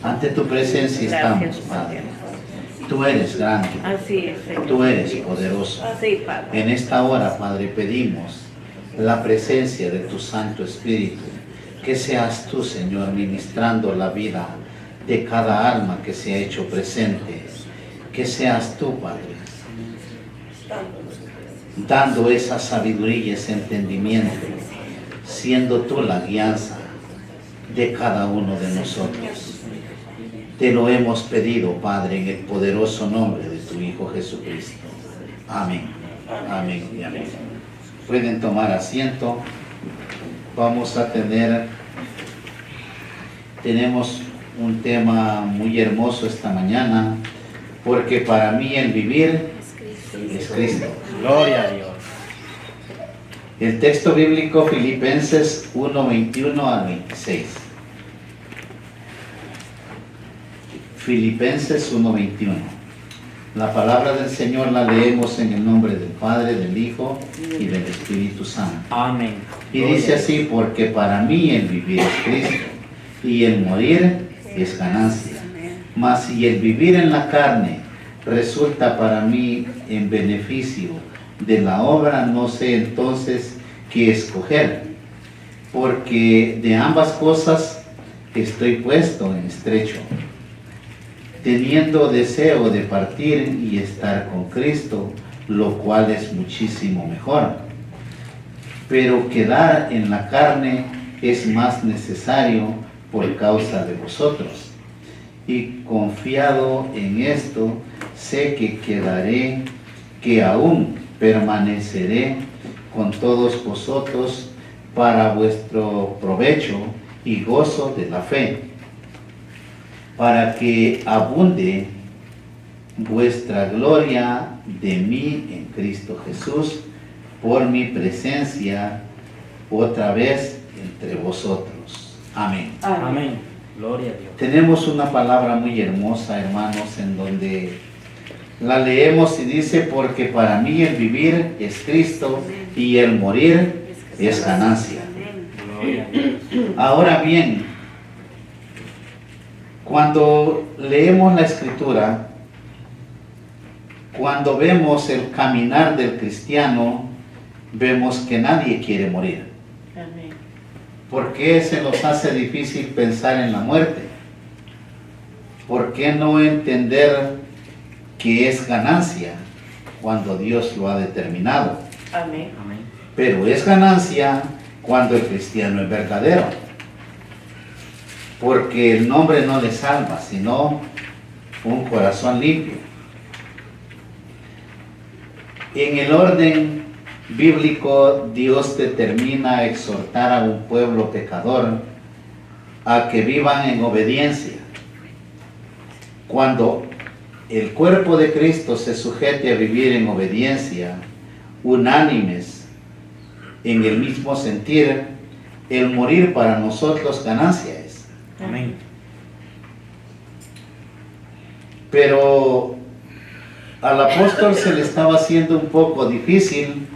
Ante tu presencia estamos, Padre. Tú eres grande. Así es, Señor. Tú eres poderoso. Así, Padre. En esta hora, Padre, pedimos la presencia de tu Santo Espíritu. Que seas tú, Señor, ministrando la vida de cada alma que se ha hecho presente. Que seas tú, Padre, dando esa sabiduría y ese entendimiento, siendo tú la guianza de cada uno de nosotros. Te lo hemos pedido, Padre, en el poderoso nombre de tu Hijo Jesucristo. Amén. Amén y amén. Pueden tomar asiento. Vamos a tenemos un tema muy hermoso esta mañana, porque para mí el vivir es Cristo. Gloria a Dios. El texto bíblico, Filipenses 1:21 al 26. Filipenses 1:21. La palabra del Señor la leemos en el nombre del Padre, del Hijo y del Espíritu Santo. Amén. Y dice así: porque para mí el vivir es Cristo y el morir es ganancia. Mas si el vivir en la carne resulta para mí en beneficio de la obra, no sé entonces qué escoger, porque de ambas cosas estoy puesto en estrecho, teniendo deseo de partir y estar con Cristo, lo cual es muchísimo mejor. Pero quedar en la carne es más necesario por causa de vosotros. Y confiado en esto, sé que quedaré, que aún permaneceré con todos vosotros para vuestro provecho y gozo de la fe, para que abunde vuestra gloria de mí en Cristo Jesús, por mi presencia otra vez entre vosotros. Amén. Amén. Gloria a Dios. Tenemos una palabra muy hermosa, hermanos, en donde la leemos y dice: porque para mí el vivir es Cristo y el morir es ganancia. Gloria a Dios. Ahora bien, cuando leemos la Escritura, cuando vemos el caminar del cristiano, vemos que nadie quiere morir. Amén. ¿Por qué se nos hace difícil pensar en la muerte? ¿Por qué no entender que es ganancia cuando Dios lo ha determinado? Amén. Amén. Pero es ganancia cuando el cristiano es verdadero. Porque el nombre no le salva, sino un corazón limpio. En el orden bíblico, Dios determina exhortar a un pueblo pecador a que vivan en obediencia. Cuando el cuerpo de Cristo se sujete a vivir en obediencia, unánimes, en el mismo sentir, el morir para nosotros ganancia es. Amén. Pero al apóstol se le estaba haciendo un poco difícil,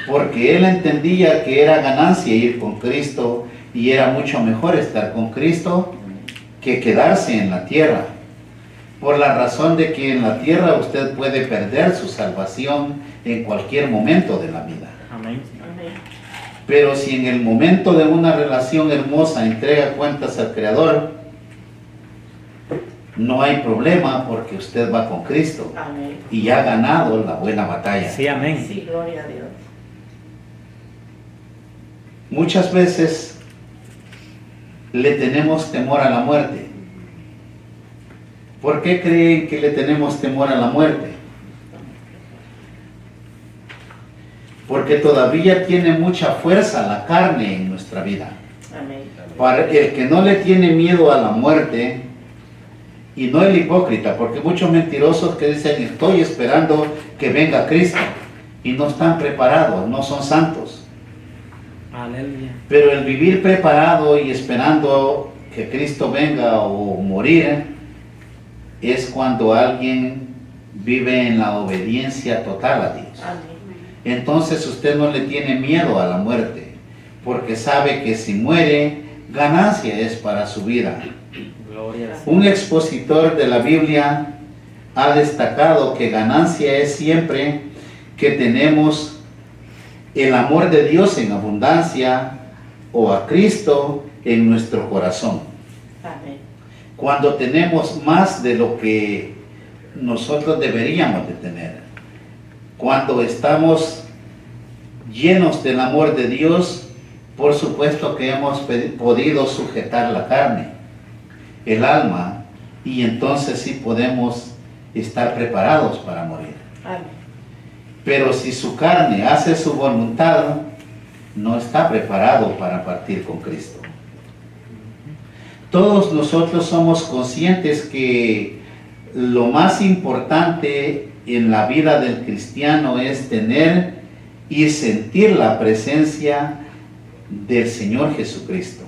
porque él entendía que era ganancia ir con Cristo y era mucho mejor estar con Cristo que quedarse en la tierra, por la razón de que en la tierra usted puede perder su salvación en cualquier momento de la vida. Amén. Amén. Pero si en el momento de una relación hermosa entrega cuentas al Creador, no hay problema, porque usted va con Cristo Amén. y ha ganado la buena batalla. Sí, amén. Sí, gloria a Dios. Muchas veces le tenemos temor a la muerte. ¿Por qué creen que le tenemos temor a la muerte? Porque todavía tiene mucha fuerza la carne en nuestra vida. Amén. Para el que no le tiene miedo a la muerte, y no el hipócrita, porque muchos mentirosos que dicen: estoy esperando que venga Cristo, y no están preparados, no son santos. Aleluya. Pero el vivir preparado y esperando que Cristo venga o morir, es cuando alguien vive en la obediencia total a Dios. Amén. Entonces usted no le tiene miedo a la muerte, porque sabe que si muere, ganancia es para su vida. Gloria al Señor. Un expositor de la Biblia ha destacado que ganancia es siempre que tenemos el amor de Dios en abundancia o a Cristo en nuestro corazón. Amén. Cuando tenemos más de lo que nosotros deberíamos de tener. Cuando estamos llenos del amor de Dios, por supuesto que hemos podido sujetar la carne, el alma, y entonces sí podemos estar preparados para morir. Amén. Pero si su carne hace su voluntad, no está preparado para partir con Cristo. Todos nosotros somos conscientes que lo más importante en la vida del cristiano es tener y sentir la presencia del Señor Jesucristo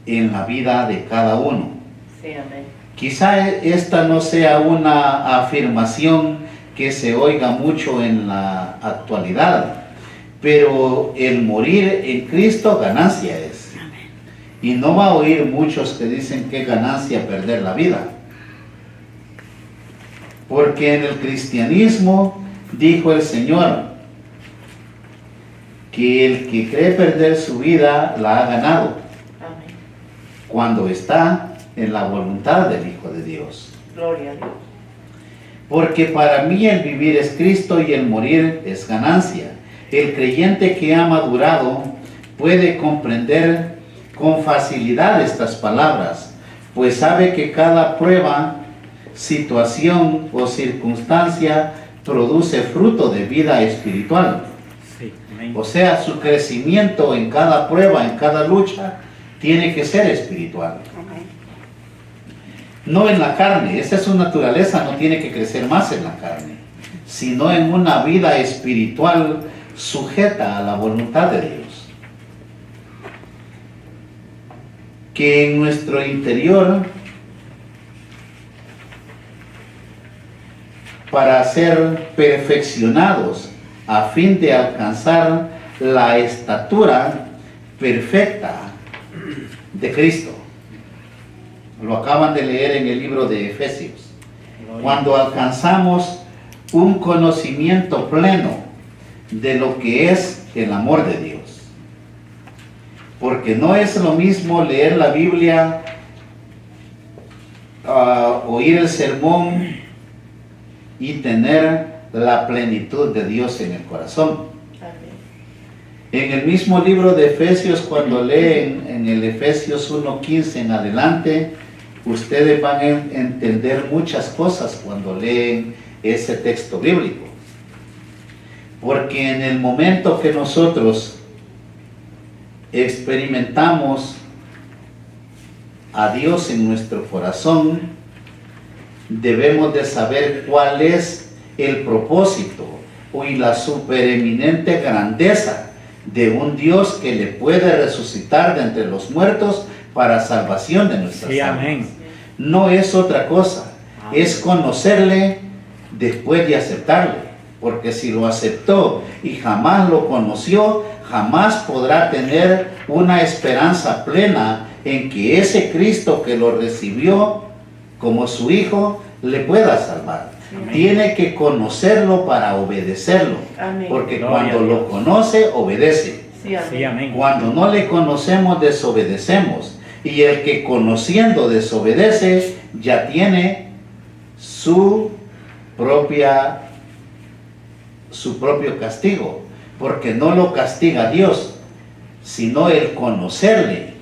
en la vida de cada uno. Sí, amén. Quizá esta no sea una afirmación que se oiga mucho en la actualidad, pero el morir en Cristo ganancia es. Y no va a oír muchos que dicen que ganancia perder la vida. Porque en el cristianismo dijo el Señor que el que cree perder su vida la ha ganado Amén. cuando está en la voluntad del Hijo de Dios. Gloria a Dios. Porque para mí el vivir es Cristo y el morir es ganancia. El creyente que ha madurado puede comprender con facilidad estas palabras, pues sabe que cada prueba, situación o circunstancia produce fruto de vida espiritual. Sí, amén. O sea, su crecimiento en cada prueba, en cada lucha, tiene que ser espiritual. No en la carne, esa es su naturaleza, no tiene que crecer más en la carne, sino en una vida espiritual sujeta a la voluntad de Dios. Que en nuestro interior, para ser perfeccionados a fin de alcanzar la estatura perfecta de Cristo. Lo acaban de leer en el libro de Efesios. Cuando alcanzamos un conocimiento pleno de lo que es el amor de Dios. Porque no es lo mismo leer la Biblia, oír el sermón y tener la plenitud de Dios en el corazón. Amén. En el mismo libro de Efesios, cuando leen en el Efesios 1:15 en adelante, ustedes van a entender muchas cosas cuando leen ese texto bíblico. Porque en el momento que nosotros experimentamos a Dios en nuestro corazón, debemos de saber cuál es el propósito y la supereminente grandeza de un Dios que le puede resucitar de entre los muertos para salvación de nuestras Sí, almas. amén. No es otra cosa, es conocerle después de aceptarle, porque si lo aceptó y jamás lo conoció, jamás podrá tener una esperanza plena en que ese Cristo que lo recibió como su Hijo le pueda salvar. Amén. Tiene que conocerlo para obedecerlo, Amén. porque Gloria cuando a Dios. lo conoce, obedece. Sí, amén. Sí, amén. Cuando no le conocemos, desobedecemos. Y el que conociendo desobedece, ya tiene su propio castigo. Porque no lo castiga Dios, sino el conocerle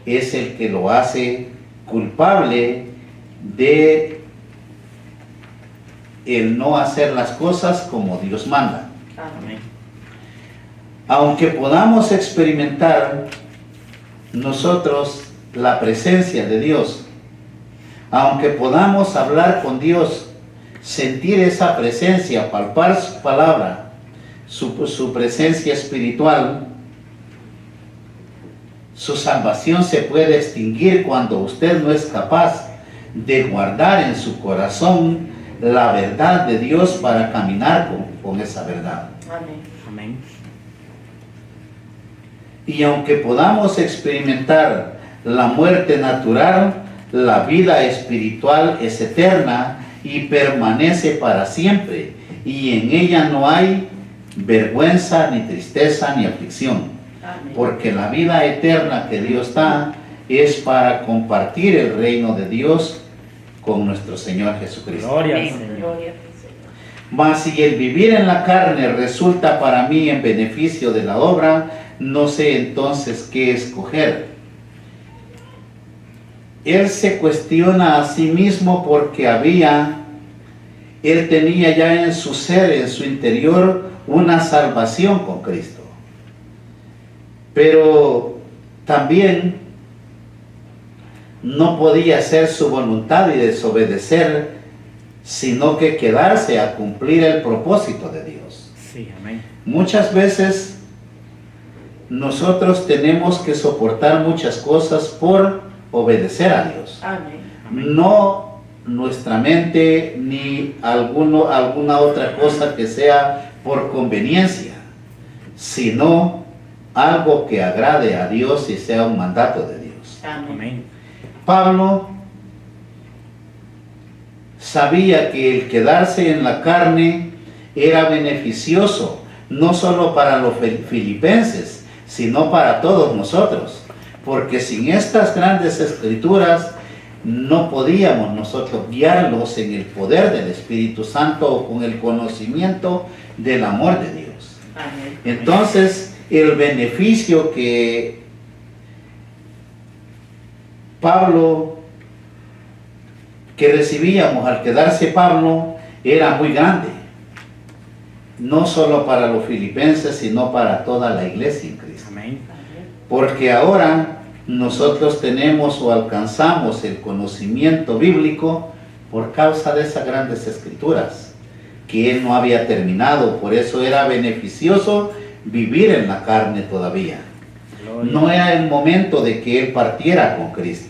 es el que lo hace culpable de el no hacer las cosas como Dios manda. Amén. Amén. Aunque podamos experimentar nosotros la presencia de Dios, aunque podamos hablar con Dios, sentir esa presencia, palpar su palabra, su presencia espiritual, su salvación se puede extinguir cuando usted no es capaz de guardar en su corazón la verdad de Dios para caminar con esa verdad. Amén. Amén. Y aunque podamos experimentar la muerte natural, la vida espiritual es eterna y permanece para siempre, y en ella no hay vergüenza, ni tristeza, ni aflicción. Amén. Porque la vida eterna que Dios da es para compartir el reino de Dios con nuestro Señor Jesucristo. Gloria al Amén. Señor. Gloria a ti, Señor. Mas si el vivir en la carne resulta para mí en beneficio de la obra, no sé entonces qué escoger. Él se cuestiona a sí mismo porque él tenía ya en su ser, en su interior, una salvación con Cristo. Pero también no podía hacer su voluntad y desobedecer, sino que quedarse a cumplir el propósito de Dios. Sí, amén. Muchas veces nosotros tenemos que soportar muchas cosas por obedecer a Dios. Amén. Amén. No nuestra mente ni alguna otra cosa que sea por conveniencia, sino algo que agrade a Dios y sea un mandato de Dios. Amén. Amén. Pablo sabía que el quedarse en la carne era beneficioso, no solo para los filipenses, sino para todos nosotros, porque sin estas grandes escrituras no podíamos nosotros guiarlos en el poder del Espíritu Santo o con el conocimiento del amor de Dios. Amén. Entonces, el beneficio que recibíamos al quedarse Pablo era muy grande, no solo para los filipenses, sino para toda la iglesia en Cristo. Amén. Porque ahora nosotros tenemos o alcanzamos el conocimiento bíblico por causa de esas grandes escrituras que él no había terminado. Por eso era beneficioso vivir en la carne todavía. Gloria. No era el momento de que él partiera con Cristo.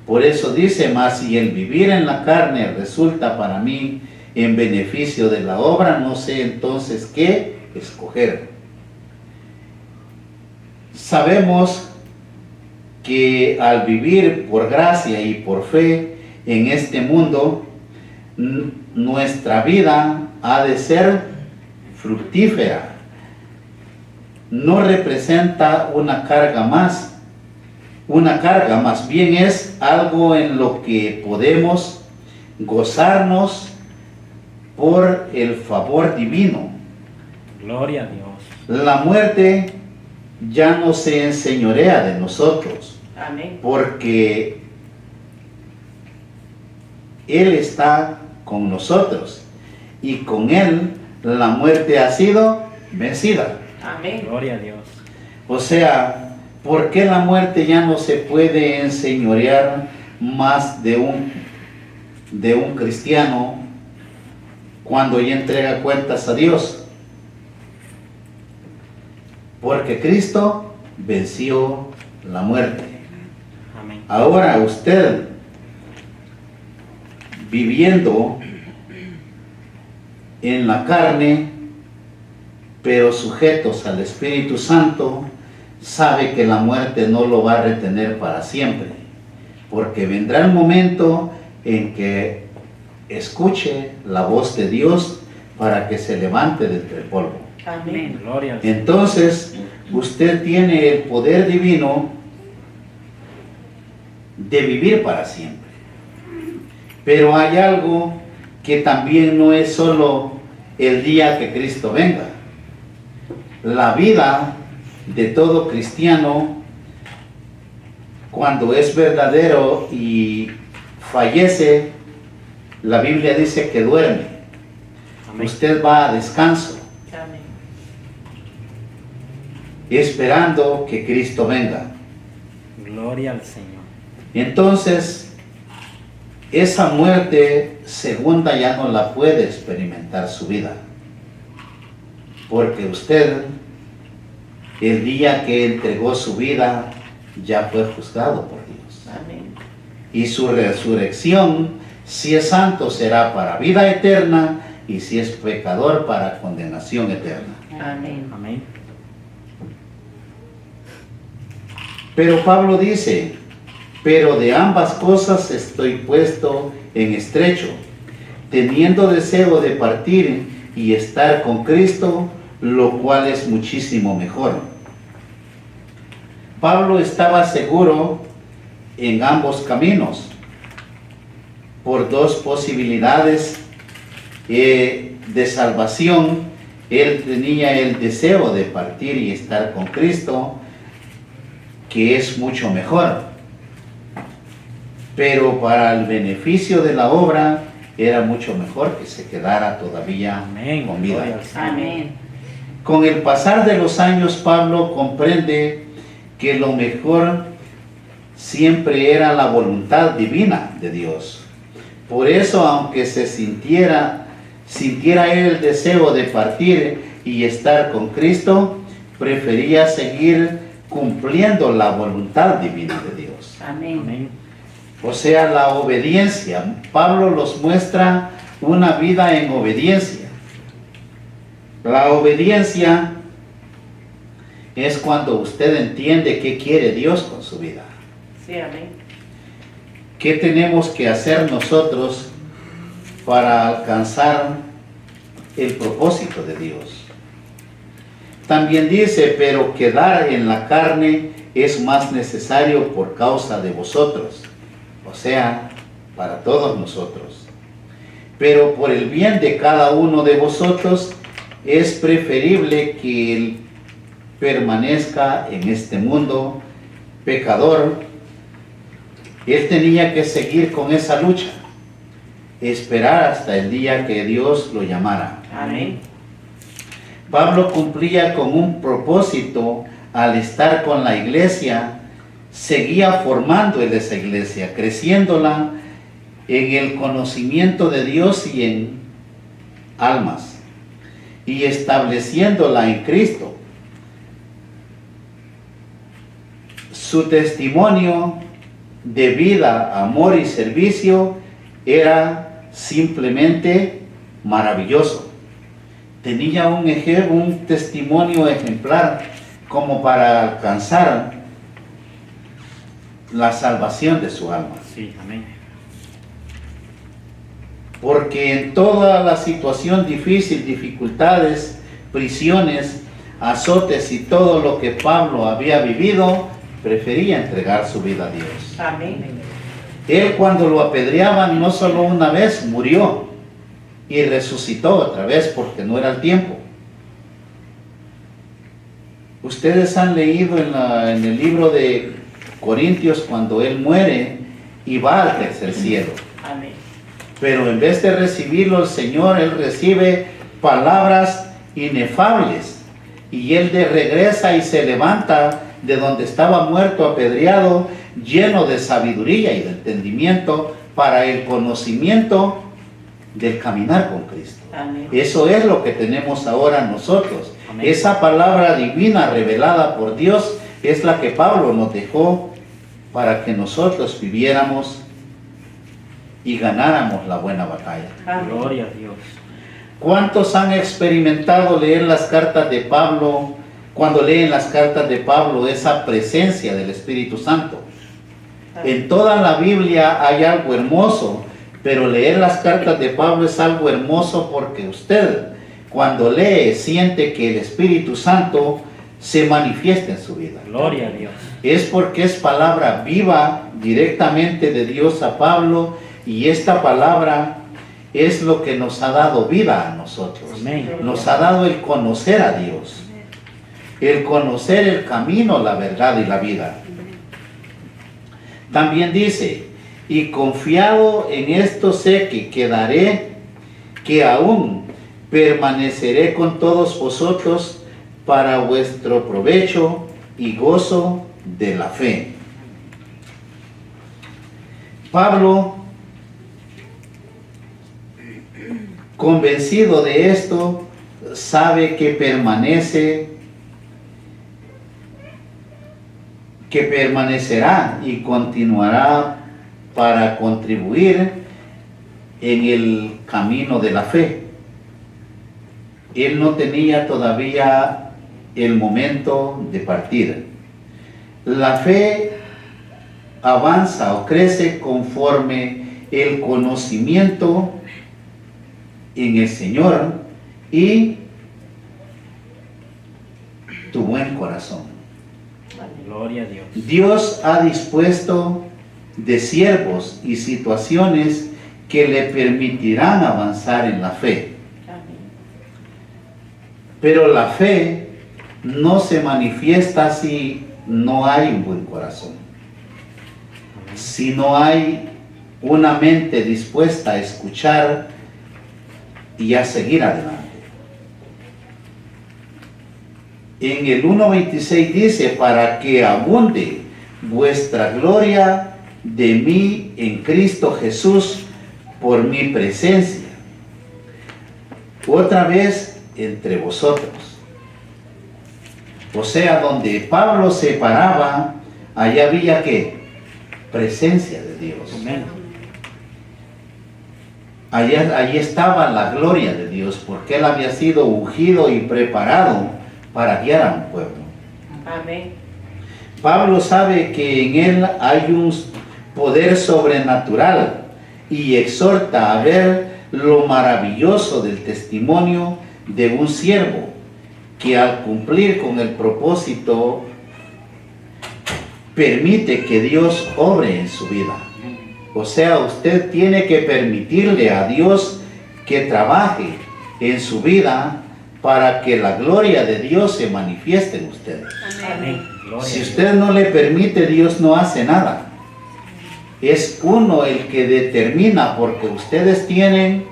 Por eso dice más, si el vivir en la carne resulta para mí en beneficio de la obra, no sé entonces qué escoger. Sabemos que al vivir por gracia y por fe en este mundo, nuestra vida ha de ser fructífera. No representa una carga más, más bien es algo en lo que podemos gozarnos por el favor divino. Gloria a Dios. La muerte ya no se enseñorea de nosotros, Amén. porque Él está con nosotros y con Él la muerte ha sido vencida. Amén. Gloria a Dios. O sea, ¿por qué la muerte ya no se puede enseñorear más de un cristiano cuando ya entrega cuentas a Dios? Porque Cristo venció la muerte. Amén. Ahora usted, viviendo en la carne, pero sujetos al Espíritu Santo, sabe que la muerte no lo va a retener para siempre, porque vendrá el momento en que escuche la voz de Dios para que se levante del polvo. Amén. Gloria al Señor. Entonces, usted tiene el poder divino de vivir para siempre. Pero hay algo que también no es solo el día que Cristo venga. La vida de todo cristiano, cuando es verdadero y fallece, la Biblia dice que duerme. Amén. Usted va a descanso, Amén. esperando que Cristo venga. Gloria al Señor. Entonces, esa muerte segunda ya no la puede experimentar su vida, porque usted, el día que entregó su vida, ya fue juzgado por Dios. Amén. Y su resurrección, si es santo, será para vida eterna, y si es pecador, para condenación eterna. Amén. Amén. Pero Pablo dice, pero de ambas cosas estoy puesto en estrecho, teniendo deseo de partir y estar con Cristo, lo cual es muchísimo mejor. Pablo estaba seguro en ambos caminos, por dos posibilidades de salvación. Él tenía el deseo de partir y estar con Cristo, que es mucho mejor. Pero para el beneficio de la obra, era mucho mejor que se quedara todavía Amén. con vida. Gloria al Señor. Amén. Con el pasar de los años, Pablo comprende que lo mejor siempre era la voluntad divina de Dios. Por eso, aunque sintiera él el deseo de partir y estar con Cristo, prefería seguir cumpliendo la voluntad divina de Dios. Amén. Amén. O sea, la obediencia. Pablo los muestra una vida en obediencia. La obediencia es cuando usted entiende qué quiere Dios con su vida. Sí, amén. ¿Qué tenemos que hacer nosotros para alcanzar el propósito de Dios? También dice, pero quedar en la carne es más necesario por causa de vosotros. O sea, para todos nosotros. Pero por el bien de cada uno de vosotros es preferible que él permanezca en este mundo pecador. Él tenía que seguir con esa lucha, esperar hasta el día que Dios lo llamara. Amén. Pablo cumplía con un propósito al estar con la iglesia. Seguía formando en esa iglesia, creciéndola en el conocimiento de Dios y en almas, y estableciéndola en Cristo. Su testimonio de vida, amor y servicio era simplemente maravilloso. Tenía un testimonio ejemplar como para alcanzar la salvación de su alma. Sí, amén. Porque en toda la situación difícil, dificultades, prisiones, azotes y todo lo que Pablo había vivido, prefería entregar su vida a Dios. Amén. Él, cuando lo apedreaban, no solo una vez, murió y resucitó otra vez porque no era el tiempo. Ustedes han leído en el libro de Corintios cuando él muere y va al tercer cielo. Amén. Pero en vez de recibirlo el Señor, él recibe palabras inefables. Y él regresa y se levanta de donde estaba muerto, apedreado, lleno de sabiduría y de entendimiento para el conocimiento del caminar con Cristo. Amén. Eso es lo que tenemos ahora nosotros. Amén. Esa palabra divina revelada por Dios es la que Pablo nos dejó para que nosotros viviéramos y ganáramos la buena batalla. Amén. Gloria a Dios. ¿Cuántos han experimentado leer las cartas de Pablo? Cuando leen las cartas de Pablo, esa presencia del Espíritu Santo. En toda la Biblia hay algo hermoso, pero leer las cartas de Pablo es algo hermoso porque usted, cuando lee, siente que el Espíritu Santo se manifiesta en su vida. Gloria a Dios. Es porque es palabra viva directamente de Dios a Pablo, y esta palabra es lo que nos ha dado vida a nosotros. Amén. Nos ha dado el conocer a Dios, el conocer el camino, la verdad y la vida. También dice, y confiado en esto sé que quedaré, que aún permaneceré con todos vosotros para vuestro provecho y gozo de la fe. Pablo, convencido de esto, sabe que permanecerá y continuará para contribuir en el camino de la fe. Él no tenía todavía el momento de partir. La fe avanza o crece conforme el conocimiento en el Señor y tu buen corazón. Amén. Gloria a Dios. Dios ha dispuesto de siervos y situaciones que le permitirán avanzar en la fe. Amén. Pero la fe no se manifiesta si no hay un buen corazón, si no hay una mente dispuesta a escuchar y a seguir adelante. En el 1:26 dice, para que abunde vuestra gloria de mí en Cristo Jesús por mi presencia, otra vez entre vosotros. O sea, donde Pablo se paraba, allá había que presencia de Dios. Amén. Allí estaba la gloria de Dios, porque él había sido ungido y preparado para guiar a un pueblo. Amén. Pablo sabe que en él hay un poder sobrenatural y exhorta a ver lo maravilloso del testimonio de un siervo que al cumplir con el propósito permite que Dios obre en su vida. O sea, usted tiene que permitirle a Dios que trabaje en su vida para que la gloria de Dios se manifieste en ustedes. Amén. Gloria Si a Dios. usted no le permite, Dios no hace nada. Es uno el que determina, porque ustedes tienen,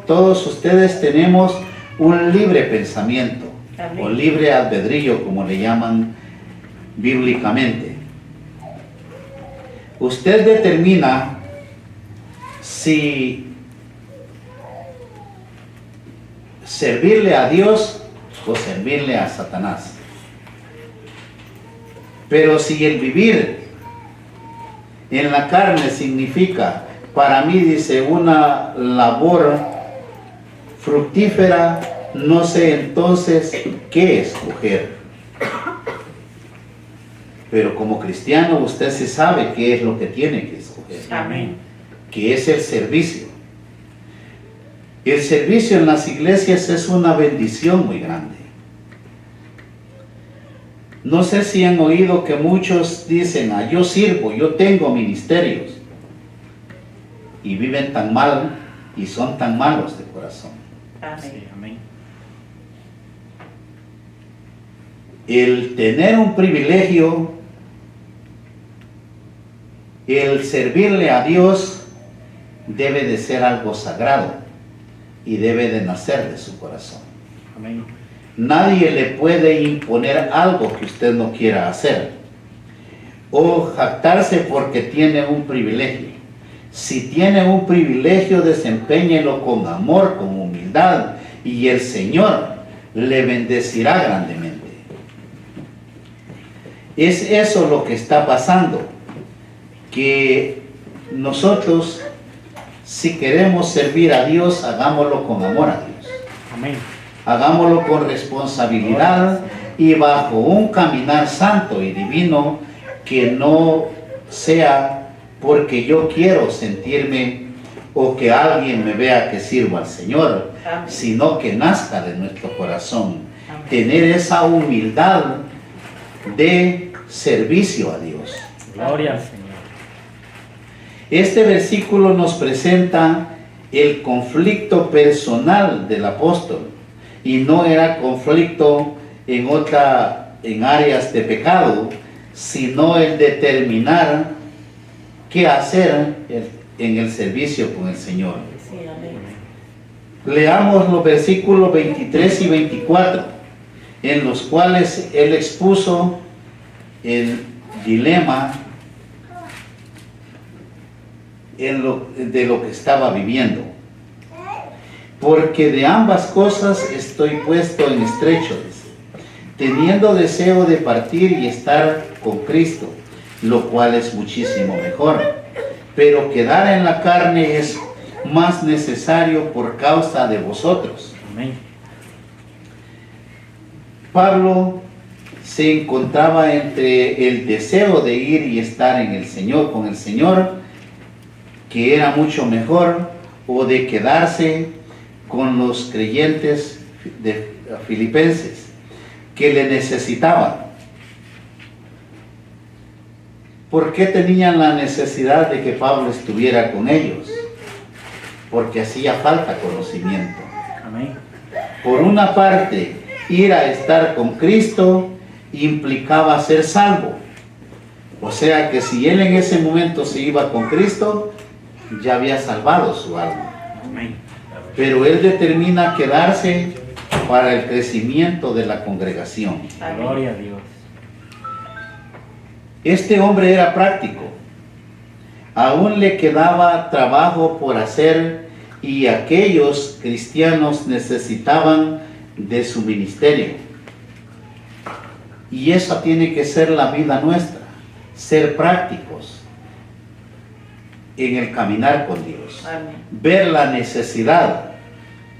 todos ustedes tenemos un libre pensamiento, Amén. o libre albedrío, como le llaman bíblicamente. Usted determina si servirle a Dios o servirle a Satanás. Pero si el vivir en la carne significa, para mí, dice, una labor fructífera, no sé entonces qué escoger. Pero como cristiano usted sí sabe qué es lo que tiene que escoger, Amén. que es el servicio. El servicio en las iglesias es una bendición muy grande. No sé si han oído que muchos dicen, yo sirvo, yo tengo ministerios, y viven tan mal y son tan malos de corazón. Sí, Amén. amén. El tener un privilegio, el servirle a Dios, debe de ser algo sagrado y debe de nacer de su corazón. Amén. Nadie le puede imponer algo que usted no quiera hacer o jactarse porque tiene un privilegio. Si tiene un privilegio, desempéñelo con amor, con humildad, y el Señor le bendecirá grandemente. Es eso lo que está pasando, que nosotros, si queremos servir a Dios, hagámoslo con amor a Dios. Amén. Hagámoslo con responsabilidad y bajo un caminar santo y divino, que no sea porque yo quiero sentirme o que alguien me vea que sirvo al Señor, Amén. sino que nazca de nuestro corazón. Amén. Tener esa humildad de servicio a Dios. Gloria al Señor. Este versículo nos presenta el conflicto personal del apóstol, y no era conflicto en áreas de pecado, sino el determinar qué hacer en el servicio con el Señor. Sí, amén. Leamos los versículos 23 y 24, en los cuales él expuso el dilema de lo que estaba viviendo. Porque de ambas cosas estoy puesto en estrecho, dice, teniendo deseo de partir y estar con Cristo, lo cual es muchísimo mejor. Pero quedar en la carne es más necesario por causa de vosotros. Amén. Pablo se encontraba entre el deseo de ir y estar en el Señor, con el Señor, que era mucho mejor, o de quedarse con los creyentes de filipenses que le necesitaban. ¿Por qué tenían la necesidad de que Pablo estuviera con ellos? Porque hacía falta conocimiento. Amén. Por una parte, ir a estar con Cristo implicaba ser salvo. O sea que si él en ese momento se iba con Cristo, ya había salvado su alma. Amén. Pero él determina quedarse para el crecimiento de la congregación. Gloria a Dios. Este hombre era práctico. Aún le quedaba trabajo por hacer y aquellos cristianos necesitaban de su ministerio. Y esa tiene que ser la vida nuestra, ser prácticos en el caminar con Dios. Amén. Ver la necesidad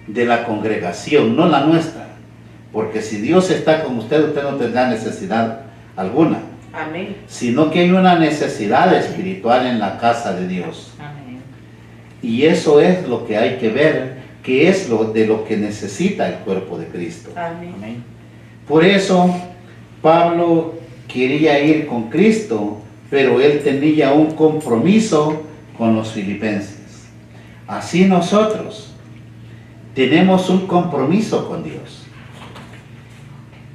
de la congregación, no la nuestra. Porque si Dios está con usted, usted no tendrá necesidad alguna. Amén. Sino que hay una necesidad espiritual en la casa de Dios. Amén. Y eso es lo que hay que ver, que es lo que necesita el cuerpo de Cristo. Amén. Amén. Por eso Pablo quería ir con Cristo, pero él tenía un compromiso con los filipenses. Así nosotros tenemos un compromiso con Dios.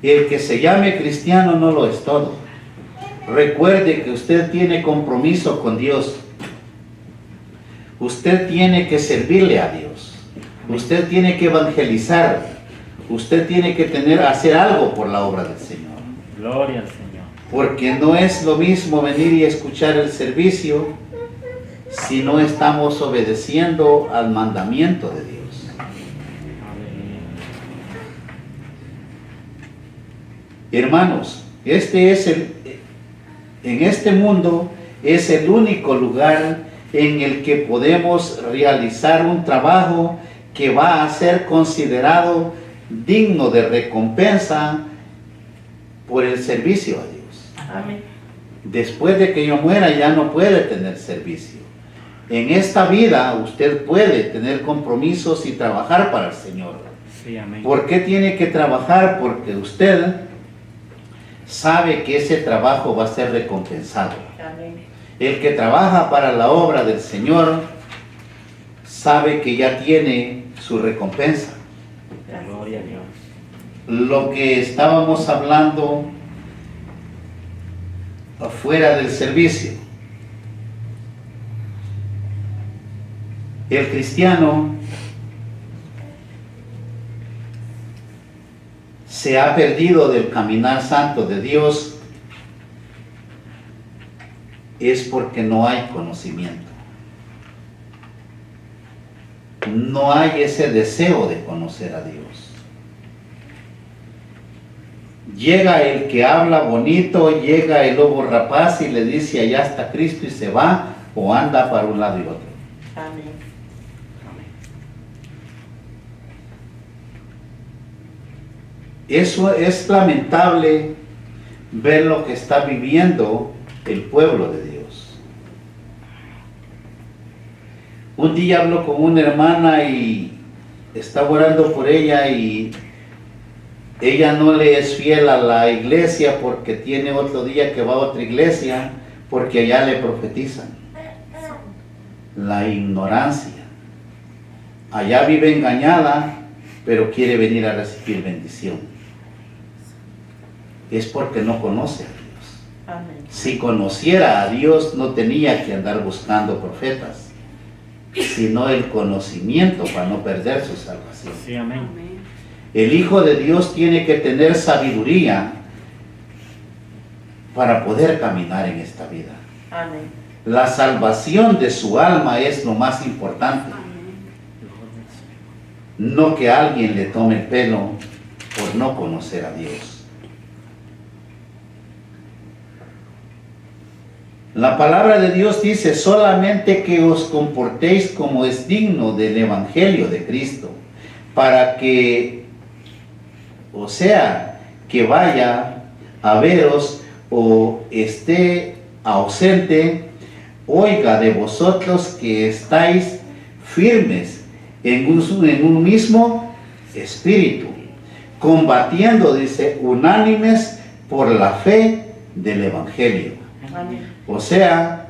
El que se llame cristiano no lo es todo. Recuerde que usted tiene compromiso con Dios. Usted tiene que servirle a Dios. Usted tiene que evangelizar. Usted tiene que hacer algo por la obra del Señor. Gloria al Señor. Porque no es lo mismo venir y escuchar el servicio si no estamos obedeciendo al mandamiento de Dios. Aleluya. Hermanos, en este mundo es el único lugar en el que podemos realizar un trabajo que va a ser considerado digno de recompensa por el servicio a Dios. Amén. Después de que yo muera ya no puede tener servicio. En esta vida usted puede tener compromisos y trabajar para el Señor. Sí, amén. ¿Por qué tiene que trabajar? Porque usted sabe que ese trabajo va a ser recompensado. Amén. El que trabaja para la obra del Señor sabe que ya tiene su recompensa. Gloria a Dios. Lo que estábamos hablando afuera del servicio. El cristiano se ha perdido del caminar santo de Dios es porque no hay conocimiento. No hay ese deseo de conocer a Dios. Llega el que habla bonito, llega el lobo rapaz y le dice allá está Cristo y se va o anda para un lado y otro. Amén. Eso es lamentable ver lo que está viviendo el pueblo de Dios. Un día hablo con una hermana y estaba orando por ella y ella no le es fiel a la iglesia porque tiene otro día que va a otra iglesia porque allá le profetizan. La ignorancia. Allá vive engañada, pero quiere venir a recibir bendición. Es porque no conoce a Dios. Amén. Si conociera a Dios, no tenía que andar buscando profetas, sino el conocimiento para no perder su salvación. Sí, amén. Amén. El Hijo de Dios tiene que tener sabiduría para poder caminar en esta vida. Amén. La salvación de su alma es lo más importante. No que alguien le tome el pelo por no conocer a Dios. La palabra de Dios dice solamente que os comportéis como es digno del Evangelio de Cristo, para que, o sea, que vaya a veros o esté ausente, oiga de vosotros que estáis firmes en un mismo espíritu, combatiendo, dice, unánimes por la fe del Evangelio. Amén. O sea,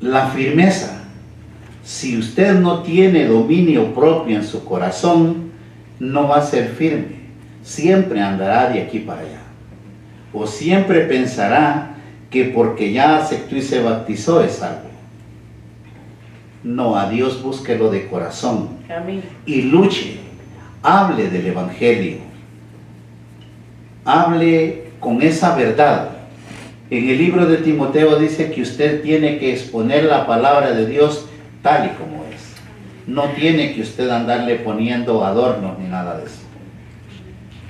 la firmeza. Si usted no tiene dominio propio en su corazón, no va a ser firme. Siempre andará de aquí para allá. O siempre pensará que porque ya aceptó y se bautizó es algo. No, a Dios búsquelo de corazón Amén. y luche. Hable del Evangelio. Hable con esa verdad. En el libro de Timoteo dice que usted tiene que exponer la palabra de Dios tal y como es. No tiene que usted andarle poniendo adornos ni nada de eso.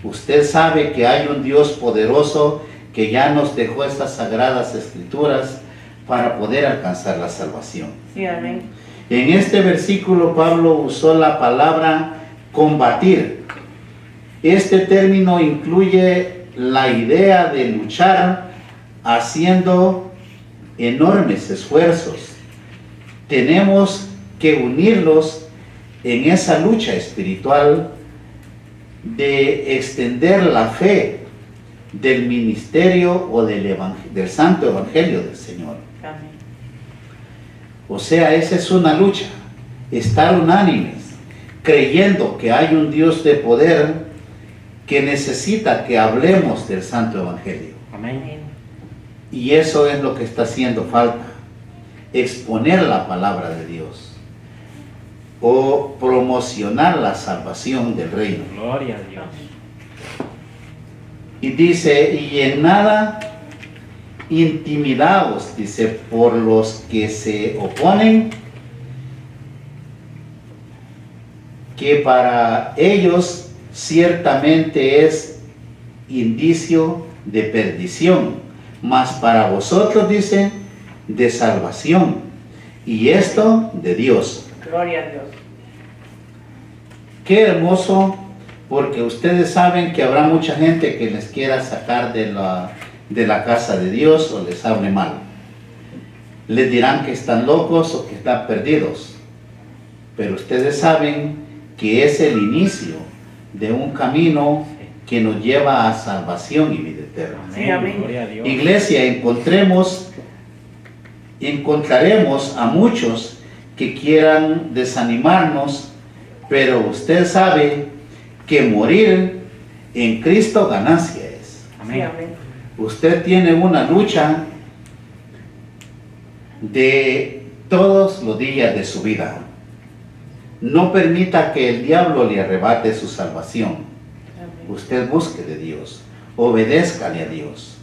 Usted sabe que hay un Dios poderoso que ya nos dejó estas sagradas escrituras para poder alcanzar la salvación. Sí, amén. En este versículo Pablo usó la palabra combatir. Este término incluye la idea de luchar haciendo enormes esfuerzos. Tenemos que unirlos en esa lucha espiritual de extender la fe del ministerio o del santo evangelio del Señor. Amén. O sea, esa es una lucha, estar unánimes, creyendo que hay un Dios de poder que necesita que hablemos del santo evangelio. Amén. Amén. Y eso es lo que está haciendo falta, exponer la palabra de Dios o promocionar la salvación del reino. Gloria a Dios. Y dice, y en nada intimidaos, dice, por los que se oponen, que para ellos ciertamente es indicio de perdición, mas para vosotros, dice, de salvación, y esto de Dios. Gloria a Dios. Qué hermoso, porque ustedes saben que habrá mucha gente que les quiera sacar de la casa de Dios o les hable mal. Les dirán que están locos o que están perdidos. Pero ustedes saben que es el inicio de un camino que nos lleva a salvación y vida eterna. Sí, amén. Gloria a Dios. Iglesia, encontraremos a muchos que quieran desanimarnos, pero usted sabe que morir en Cristo ganancia es. Sí, Amén. amén. Usted tiene una lucha de todos los días de su vida. No permita que el diablo le arrebate su salvación. Amén. Usted busque de Dios, obedézcale a Dios.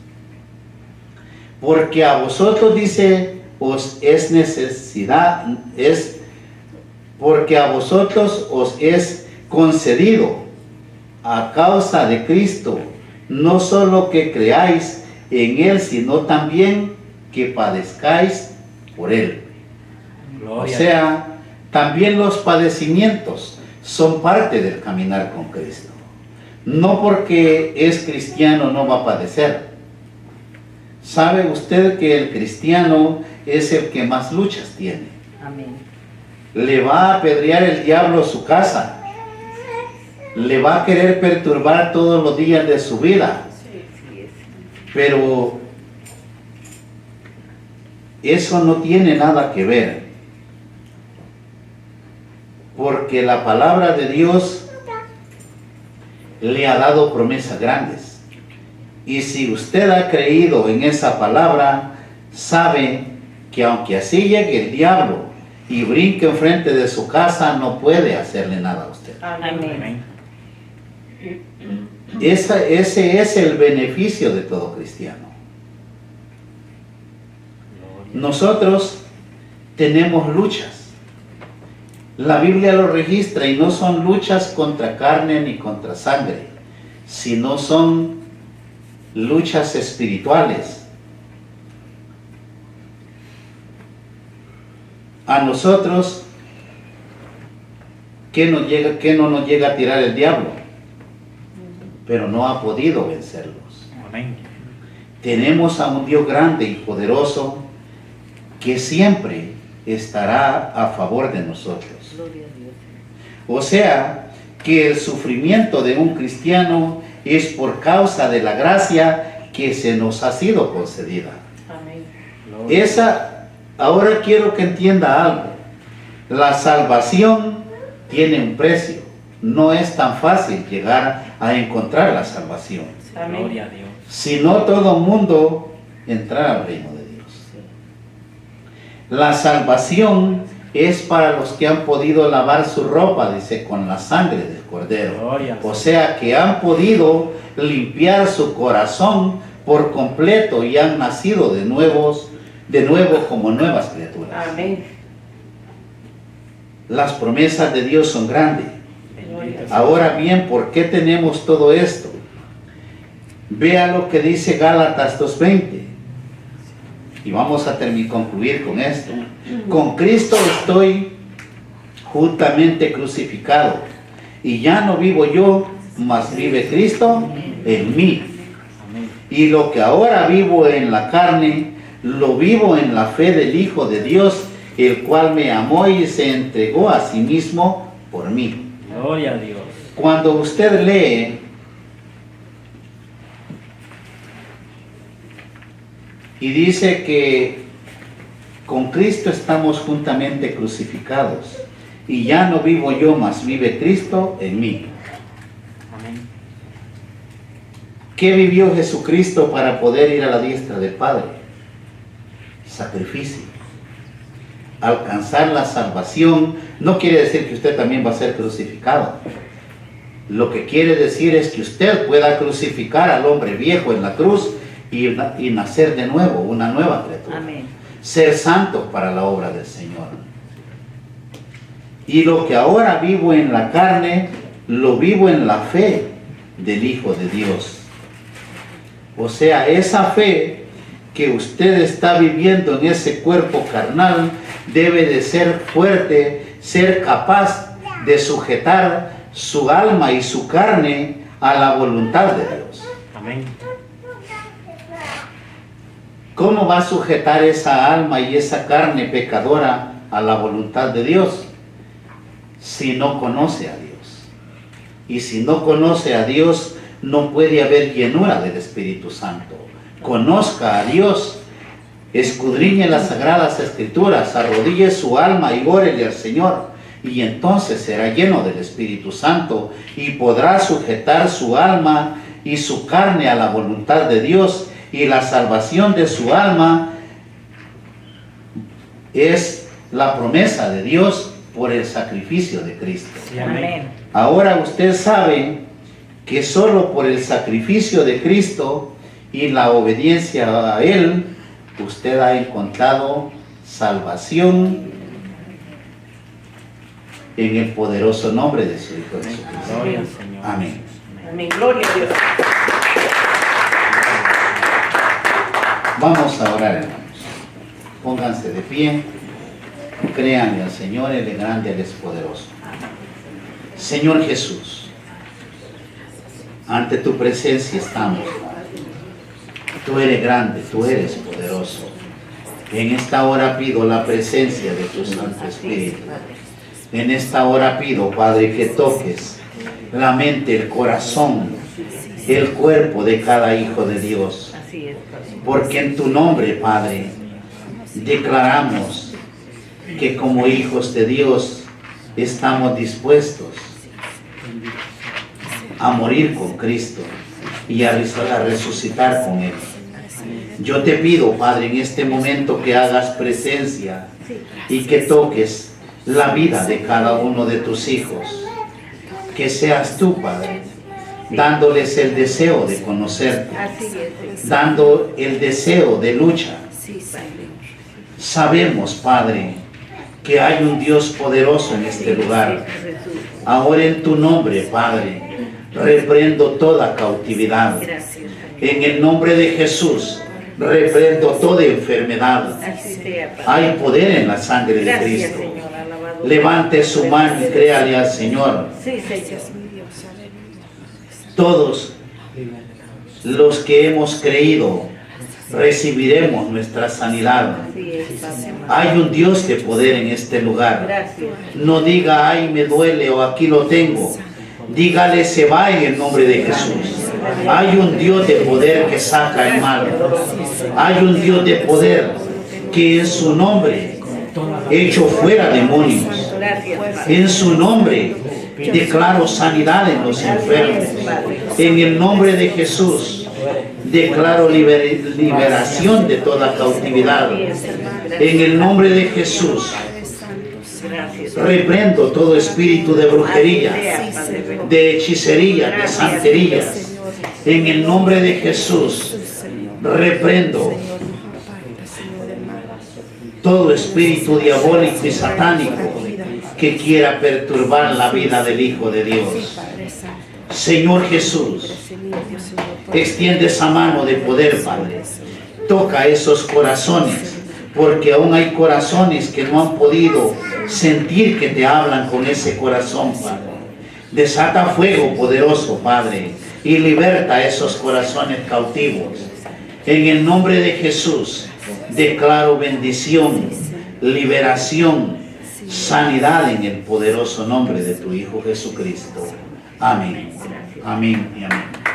Porque a vosotros, dice, os es necesidad, porque a vosotros os es concedido a causa de Cristo, no solo que creáis en Él, sino también que padezcáis por Él. Gloria O a Dios. sea, también los padecimientos son parte del caminar con Cristo. No porque es cristiano no va a padecer. ¿Sabe usted que el cristiano es el que más luchas tiene? Amén. Le va a apedrear el diablo su casa. Le va a querer perturbar todos los días de su vida. Sí, sí es. Pero eso no tiene nada que ver. Porque la palabra de Dios le ha dado promesas grandes. Y si usted ha creído en esa palabra, sabe que aunque así llegue el diablo y brinque enfrente de su casa, no puede hacerle nada a usted. Amén. Amén. Ese es el beneficio de todo cristiano. Gloria. Nosotros tenemos luchas. La Biblia lo registra y no son luchas contra carne ni contra sangre, sino son luchas espirituales. A nosotros, ¿qué no nos llega a tirar el diablo? pero no ha podido vencerlos. Amén. Tenemos a un Dios grande y poderoso que siempre estará a favor de nosotros. Gloria a Dios. O sea, que el sufrimiento de un cristiano es por causa de la gracia que se nos ha sido concedida. Amén. Gloria. Ahora quiero que entienda algo. La salvación tiene un precio. No es tan fácil llegar a encontrar la salvación. Amén. Gloria a Dios. Si no todo mundo entrará al reino de Dios. La salvación es para los que han podido lavar su ropa, dice, con la sangre del Cordero. Gloria. O sea, que han podido limpiar su corazón por completo y han nacido de nuevo como nuevas criaturas. Amén. Las promesas de Dios son grandes. Bendito sea. Ahora bien, ¿por qué tenemos todo esto? Vea lo que dice Gálatas 2:20. Y vamos a concluir con esto. Con Cristo estoy juntamente crucificado. Y ya no vivo yo, mas vive Cristo en mí. Amén. Y lo que ahora vivo en la carne, lo vivo en la fe del Hijo de Dios, el cual me amó y se entregó a sí mismo por mí. Gloria a Dios. Cuando usted lee y dice que con Cristo estamos juntamente crucificados y ya no vivo yo, mas vive Cristo en mí. Amén. ¿Qué vivió Jesucristo para poder ir a la diestra del Padre? Sacrificio. Alcanzar la salvación no quiere decir que usted también va a ser crucificado. Lo que quiere decir es que usted pueda crucificar al hombre viejo en la cruz y nacer de nuevo, una nueva criatura. Amén. Ser santos para la obra del Señor. Y lo que ahora vivo en la carne, lo vivo en la fe del Hijo de Dios. O sea, esa fe que usted está viviendo en ese cuerpo carnal debe de ser fuerte, ser capaz de sujetar su alma y su carne a la voluntad de Dios. Amén. ¿Cómo va a sujetar esa alma y esa carne pecadora a la voluntad de Dios? Si no conoce a Dios. Y si no conoce a Dios, no puede haber llenura del Espíritu Santo. Conozca a Dios, escudriñe las sagradas escrituras, arrodille su alma y órele al Señor, y entonces será lleno del Espíritu Santo y podrá sujetar su alma y su carne a la voluntad de Dios, y la salvación de su alma es la promesa de Dios por el sacrificio de Cristo. Sí, amén. Amén. Ahora usted sabe que solo por el sacrificio de Cristo y la obediencia a Él, usted ha encontrado salvación en el poderoso nombre de su Hijo Jesucristo. Gloria al Señor. Amén. Amén. Gloria a Dios. Vamos a orar, hermanos. Pónganse de pie. Créanle al Señor, Él es grande, Él es poderoso. Señor Jesús, ante tu presencia estamos, Padre. Tú eres grande, tú eres poderoso. En esta hora pido la presencia de tu Santo Espíritu. En esta hora pido, Padre, que toques la mente, el corazón, el cuerpo de cada hijo de Dios. Así es, Padre. Porque en tu nombre, Padre, declaramos que como hijos de Dios estamos dispuestos a morir con Cristo y a resucitar con Él. Yo te pido, Padre, en este momento que hagas presencia y que toques la vida de cada uno de tus hijos. Que seas tú, Padre, dándoles el deseo de conocerte, Así es. dando el deseo de lucha. Sabemos, Padre, que hay un Dios poderoso en este lugar. Jesús. Ahora en tu nombre, Padre, reprendo toda cautividad. Gracias, Señor. En el nombre de Jesús, reprendo toda enfermedad. Así sea, Padre. Hay poder en la sangre de Gracias, Cristo. Señor. Alabado. Levante su mano y créale al Señor. Sí, Señor. Todos Los que hemos creído recibiremos nuestra sanidad. Así es, Padre. Hay un Dios de poder en este lugar. Gracias. No diga, ay, me duele o aquí lo tengo. Dígale, se va en el nombre de Jesús. Hay un Dios de poder que saca el mal. Hay un Dios de poder que en su nombre echo fuera demonios. Gracias, Padre. En su nombre declaro sanidad en los enfermos. En el nombre de Jesús declaro liberación de toda cautividad. En el nombre de Jesús Gracias. reprendo todo espíritu de brujería, de hechicería, de santerías. En el nombre de Jesús reprendo todo espíritu diabólico y satánico que quiera perturbar la vida del Hijo de Dios. Señor Jesús, extiende esa mano de poder, Padre. Toca esos corazones, porque aún hay corazones que no han podido sentir que te hablan con ese corazón, Padre. Desata fuego poderoso, Padre, y liberta a esos corazones cautivos. En el nombre de Jesús, declaro bendición, liberación, sanidad en el poderoso nombre de tu Hijo Jesucristo. Amén. Amén y amén.